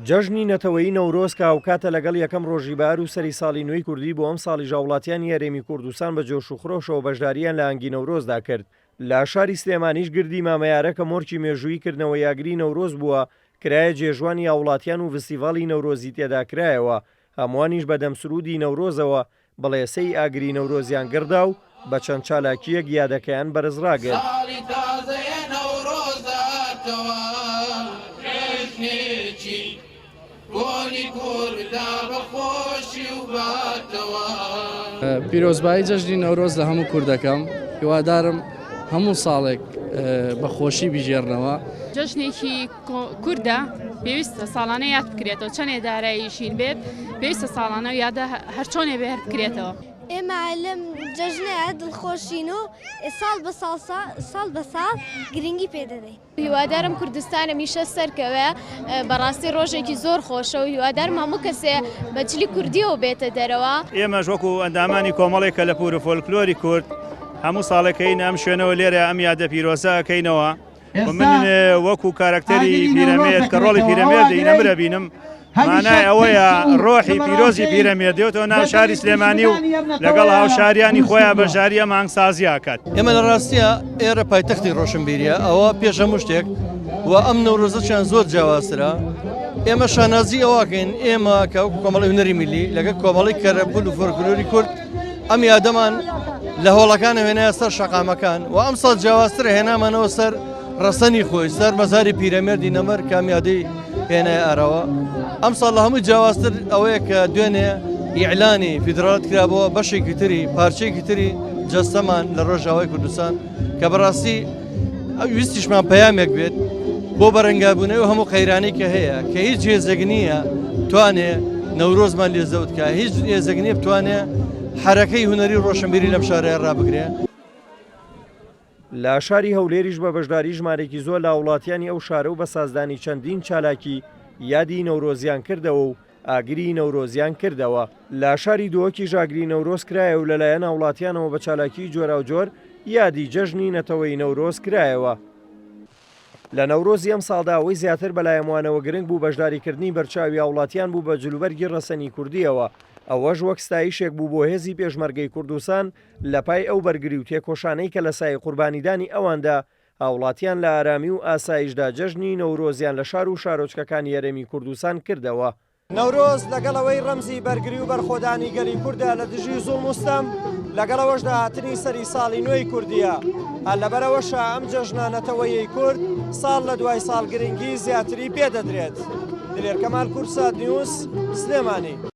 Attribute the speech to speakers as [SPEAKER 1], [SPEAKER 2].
[SPEAKER 1] جەژنی نەتەوەیی نەورۆز کە ئەوکاتە لەگەڵ یەکەم ڕۆژی بەهار و سەری ساڵی نوێی کوردی بۆ ئەم ساڵی ژاوڵاتیانی هەرێمی کوردستان بە جۆش و خرۆشەوە بەشداریان لە ئەنگی نەورۆزدا کرد. لە شاری سلێمانیش گردی مامەیارە کە مۆرکی مێژووی کردنەوە یاگری نەورۆز بووە کرایە جێژوانی هاوڵاتیان و فستیڤاڵی نەورۆزی تێدا کرایەوە. هەمووانیش بە دەمسرودی نەورۆزەوە بەڵێسەی ئاگری نەورۆزیان گردا و بە چەند چالاکیەک یادەکەیان بەرزڕاگرت.
[SPEAKER 2] پیرۆزبایی جەژنی نەورۆز لە هەموو کوردەکەم هیوادارم هەموو ساڵێک بە خۆشی بیژێڕنەوە.
[SPEAKER 3] جەژنێکی کووردە پێویستە ساڵانە یاد بکرێتەوە، چەندێ داراییشین بێت پێویستە ساڵانە و یادە هەر چۆنێ بێ هەر بکرێتەوە.
[SPEAKER 4] ئێمە لەم جەژنەیە دڵخۆشین و ساڵ بە ساڵ گرنگی پێدەدەین.
[SPEAKER 5] هیوادارم کوردستانە میشە سەرکەوە بەڕاستی ڕۆژێکی زۆر خۆشە و هیوادارم هەموو کەسێ بەجلی کوردیەوە بێتە دەرەوە.
[SPEAKER 6] ئێمەش وەکو ئەندامانی کۆمەڵێکە لە پور و فۆلکلۆری کورد هەموو ساڵەکەین ئەم شوێنەوە لێرە ئەم یادە پیرۆزە ئەکەینەوە. من وەکو کارکتەری پیرەمێرد کە ڕۆڵی پیرەمێرد دەینەمرە بینم مانای ئەوەیە ڕۆحی پیرۆزی پیرەمێردێتەوە ناو شاری سلێمانی و لەگەڵ هاوشاریانی خۆیان بەژاریە مانگسازی ئاکات.
[SPEAKER 7] ئێمە لە ڕاستیە ئێرە پایتەختی ڕۆشنبیریە ئەوە پێش هەموو شتێک و ئەم نەورۆزەیان زۆر جیاوازترە. ئێمە شانازی ئەوەکەین ئێمە کە کۆمەڵی هونەری میلی لەگەڵ کۆمەڵی کەرەبول و فۆلکلۆری کورد ئەم یادەمان لە هۆڵەکانە هێنایە سەر شەقامەکان و ئەم ساڵ جیاوازترە هێنامانەوە سەر ڕەسەنی خۆی سەر مەزاری پیرەمێردی نەمەر کامیادەی هێنای ئارەوە. ئەم ساڵ لە هەموو جیاوازتر ئەوەیە کە دوێنێ ئیعلانی فیدراڵەت کرابەوە بەشێکی تری پارچەیەکی تری جەستەمان لە ڕۆژاوای کوردستان کە بەڕاستی ویستیشمان پەیامێک بێت بۆ بەرەنگابوونەوە هەموو قەیرانی کە هەیە کە هیچ هێزەگنیە توانێ نەورۆزمان لێزەوت کە هیچ هێزەگنیە بتوانێ حرەکەی هونەری ڕۆشنبیری لەم شارەیە ڕابگرێ.
[SPEAKER 1] لە شاری هەولێریش بە بەشداری ژمارێکی زۆر لە وڵاتیانی ئەو شارە و بە سازدانی چەندین چالاکی یادی نەورۆزیان کردەوە و ئاگری نەورۆزیان کردەوە. لە شاری دووەکی ژاگری نەورۆز کرایە و لەلایەن وڵاتیانەوە بە چالاکی جۆرا و جۆر یادی جەژنی نەتەوەی نەورۆز کرایەوە. لە نەورۆزی ئەم ساڵدا ئەوەی زیاتر بەلایەنوانەوە گرنگ بوو بەشداریکردنی بەرچاوی وڵاتیان بوو بە جلوبەرگی ڕەسەنی کوردیەوە. ئەوەش وەک ستایشێک بوو بۆ هێزی پێشمەرگەی کوردستان لە پای ئەو بەرگری و تێکۆشانەی کە لە سای قوربانیدانی ئەواندا هاوڵاتیان لە ئارامی و ئاسایشدا جەژنی نەورۆزیان لە شار و شارۆچکەکانی هەرێمی کوردستان کردەوە.
[SPEAKER 8] نەورۆز لەگەڵەوەی ڕەمزی بەرگری و بەرخۆدانی گەلی کووردە لە دژی زوڵم و ستەم لەگەڵەوەشدا هاتنی سەری ساڵی نوێی کوردیە. هەر لەبەرەوەشە ئەم جەژنانەتەوەیەی کورد ساڵ لە دوای ساڵ گرنگی زیاتری پێدەدرێت. دلێر کەمال کورسات نیوز سلێمانی.